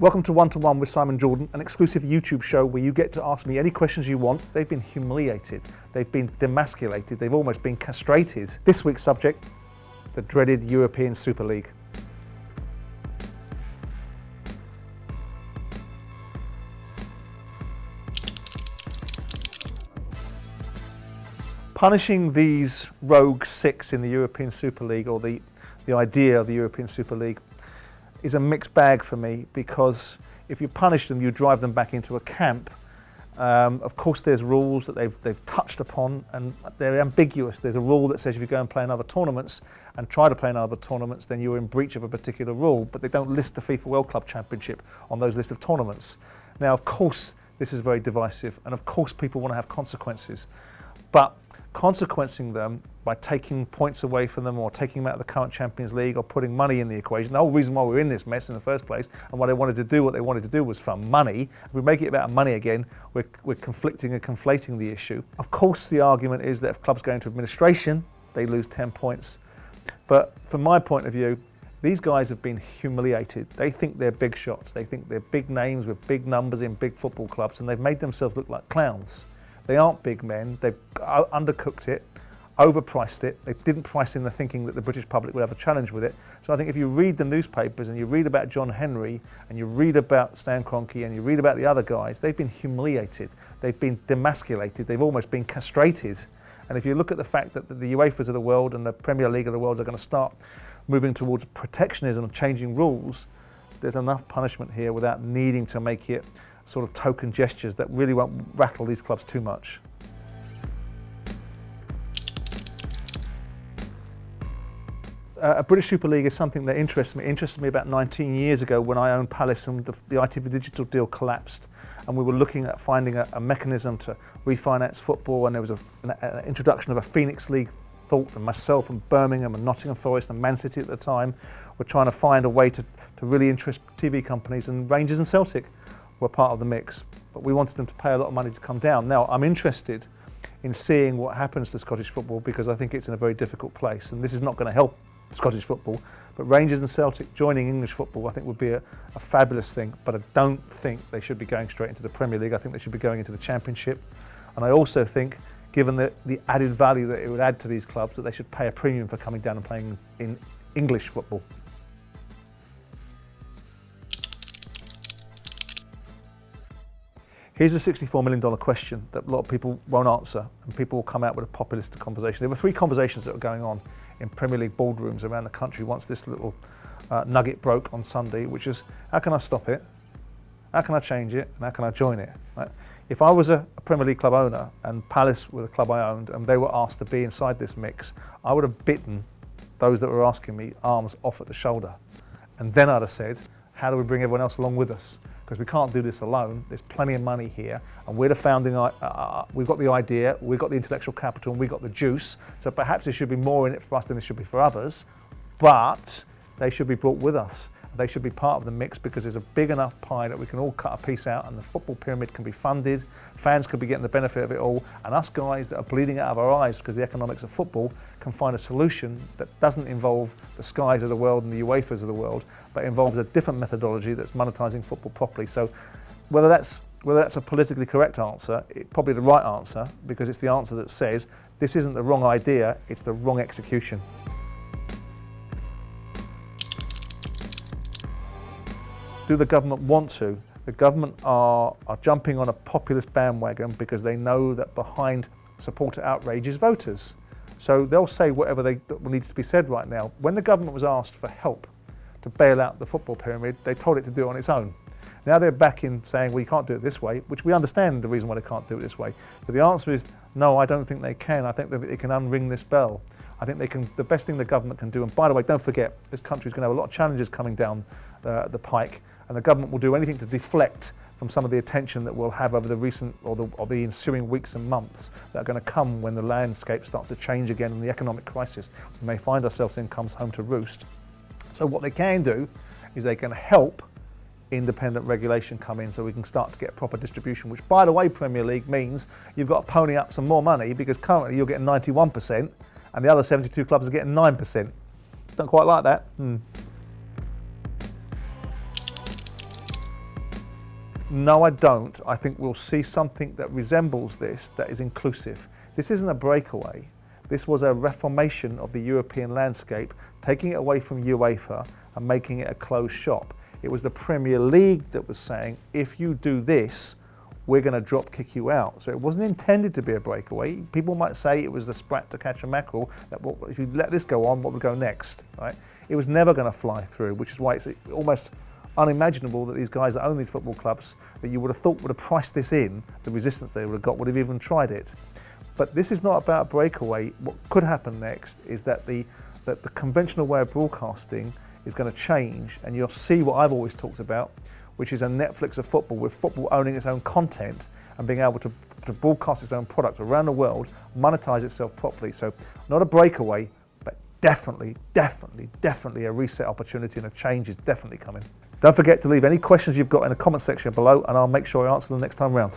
Welcome to One with Simon Jordan, an exclusive YouTube show where you get to ask me any questions you want. They've been humiliated, they've been demasculated, they've almost been castrated. This week's subject, the dreaded European Super League. Punishing these rogue six in the European Super League, or the idea of the European Super League, is a mixed bag for me, because if you punish them, you drive them back into a camp. Of course, there's rules that they've touched upon, and they're ambiguous. There's a rule that says if you go and play in other tournaments and try to play in other tournaments, then you're in breach of a particular rule, but they don't list the FIFA World Club Championship on those list of tournaments. Now, of course, this is very divisive, and of course people want to have consequences, but consequencing them by taking points away from them or taking them out of the current Champions League or putting money in the equation. The whole reason why we're in this mess in the first place and why they wanted to do what they wanted to do was for money. If we make it about money again, we're conflicting and conflating the issue. Of course, the argument is that if clubs go into administration, they lose 10 points. But from my point of view, these guys have been humiliated. They think they're big shots. They think they're big names with big numbers in big football clubs, and they've made themselves look like clowns. They aren't big men. They've undercooked it, overpriced it. They didn't price in the thinking that the British public would have a challenge with it. So I think if you read the newspapers and you read about John Henry and you read about Stan Kroenke and you read about the other guys, they've been humiliated. They've been demasculated. They've almost been castrated. And if you look at the fact that the UEFAs of the world and the Premier League of the world are going to start moving towards protectionism and changing rules, there's enough punishment here without needing to make it sort of token gestures that really won't rattle these clubs too much. A British Super League is something that interests me. It interested me about 19 years ago when I owned Palace and the ITV Digital deal collapsed, and we were looking at finding a mechanism to refinance football, and there was an introduction of a Phoenix League thought, and myself and Birmingham and Nottingham Forest and Man City at the time were trying to find a way to really interest TV companies, and Rangers and Celtic were part of the mix, but we wanted them to pay a lot of money to come down. Now, I'm interested in seeing what happens to Scottish football, because I think it's in a very difficult place, and this is not going to help Scottish football, but Rangers and Celtic joining English football I think would be a fabulous thing, but I don't think they should be going straight into the Premier League. I think they should be going into the Championship, and I also think, given the added value that it would add to these clubs, that they should pay a premium for coming down and playing in English football. Here's a $64 million question that a lot of people won't answer, and people will come out with a populist conversation. There were 3 conversations that were going on in Premier League boardrooms around the country once this little nugget broke on Sunday, which is, how can I stop it? How can I change it? And how can I join it? Right? If I was a Premier League club owner and Palace were the club I owned and they were asked to be inside this mix, I would have bitten those that were asking me arms off at the shoulder. And then I'd have said, how do we bring everyone else along with us? Because we can't do this alone. There's plenty of money here, and we're the founding. We've got the idea, we've got the intellectual capital, and we've got the juice. So perhaps there should be more in it for us than there should be for others, but they should be brought with us. They should be part of the mix, because there's a big enough pie that we can all cut a piece out, and the football pyramid can be funded, fans could be getting the benefit of it all, and us guys that are bleeding out of our eyes because of the economics of football can find a solution that doesn't involve the Skies of the world and the UEFAs of the world, but involves a different methodology that's monetising football properly. So whether that's a politically correct answer, it's probably the right answer, because it's the answer that says this isn't the wrong idea, it's the wrong execution. Do the government want to? The government are jumping on a populist bandwagon because they know that behind supporter outrage is voters. So they'll say whatever needs to be said right now. When the government was asked for help to bail out the football pyramid, they told it to do it on its own. Now they're back in saying, well, you can't do it this way, which we understand the reason why they can't do it this way. But the answer is, no, I don't think they can. I think that they can unring this bell. I think they can. The best thing the government can do, and by the way, don't forget, this country is going to have a lot of challenges coming down the pike, and the government will do anything to deflect from some of the attention that we'll have over the recent or the ensuing weeks and months that are going to come when the landscape starts to change again and the economic crisis we may find ourselves in comes home to roost. So what they can do is they can help independent regulation come in, so we can start to get proper distribution, which, by the way, Premier League means you've got to pony up some more money, because currently you're getting 91% and the other 72 clubs are getting 9%. Don't quite like that. No, I don't. I think we'll see something that resembles this, that is inclusive. This isn't a breakaway. This was a reformation of the European landscape, taking it away from UEFA and making it a closed shop. It was the Premier League that was saying, if you do this, we're going to drop kick you out. So it wasn't intended to be a breakaway. People might say it was a sprat to catch a mackerel, that if you let this go on, what would go next, right? It was never going to fly through, which is why it's almost unimaginable that these guys that own these football clubs, that you would have thought would have priced this in, the resistance they would have got, would have even tried it. But this is not about breakaway. What could happen next is that the conventional way of broadcasting is going to change, and you'll see what I've always talked about, which is a Netflix of football, with football owning its own content and being able to broadcast its own product around the world, monetize itself properly. So not a breakaway, but definitely a reset opportunity, and a change is definitely coming. Don't forget to leave any questions you've got in the comment section below, and I'll make sure I answer them next time round.